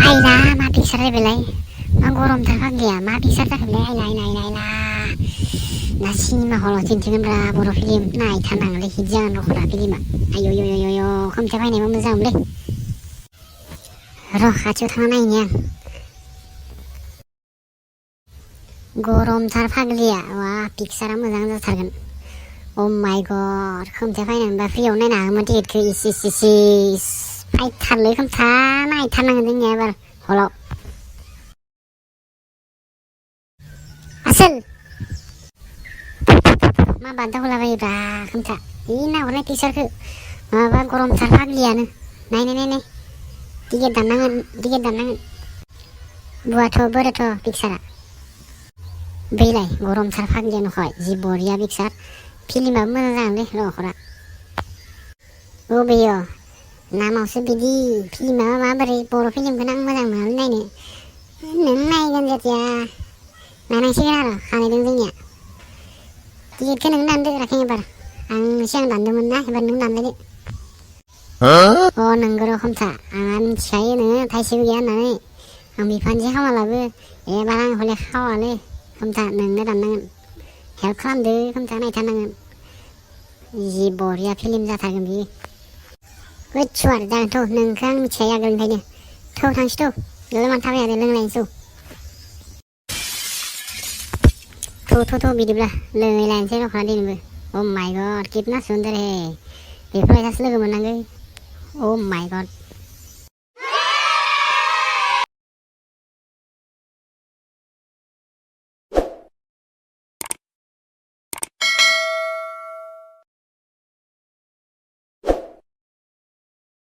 आइला मा पिक्सार बेलाय मा गरमथार फाग्लिया मा पिक्सार जाखोलै आइला ना सिनेमा हलाव दिन्थिगोनब्रा बर' फिल्म नायथारनांगोनलै हिट जागोन रखरा फिल्मा आय खोमथा फैनायबा मोजांमोनलै र' खाथियाव थांना नायनि आं गरमथार फाग्लिया वा पिक्सारा मोजां जाथारगोन अ माय गड खोमथा फैनायमोनबा फ्रियाव नायनो हागौमोन टिकेटखौ इस फायथारलै खोमथा नायथारनांगोन जोंनिया एबार हलाव आसोल मा बान्था हलाबायोब्रा खोमथा नाहरनाय पिक्सारखौ माबा गरमथार फाग्लियानो नाय टिकेट दाननांगोन बुवाथ' बोरोथ' पिक्सारा बैलाय गरमथार फाग्लिया नुखाबाय जि बरिया पिक्सार फिल्माबो मोजां जागोनलै र'खरा बबेयो नामावसो बिदि फिल्मा माबोरै बर' फिल्मखौनो आं मोजां मोनालै नायनो नों नायगोन जेथिया नायनांसिगोन आरो खानायदों जोंनिया टिकेटखौ नों दानदो राखें एबार आं सिगां दानदोंमोन ना एबार नों दानलायदो अ नोंगौ र' खोमथा आंहा मिथिखायो नोङो थाइसेबो गैया होननानै आं बिफानिसो खामालाबो एबार आं हले खावालै खोमथा नोंनो दाननांगोन हेल्प खालामदो खोमथा नायथारनांगोन जि बरिया फिल्म जाथारगोन बियो गोथ्सुवार जागोनथ' नोंखौ आं मिथिखायो आगोलनिफ्रायनो थौ थांसै थौ बेयावलाय मानो थाबाय थादो लोंलायनोसै थौ बिदिब्ला लोंलायनोसै रखा दिनैबो अ माय गड कितना सुन्दर है बेफोरबायसासो लोगो मोननांगौ अ माय गड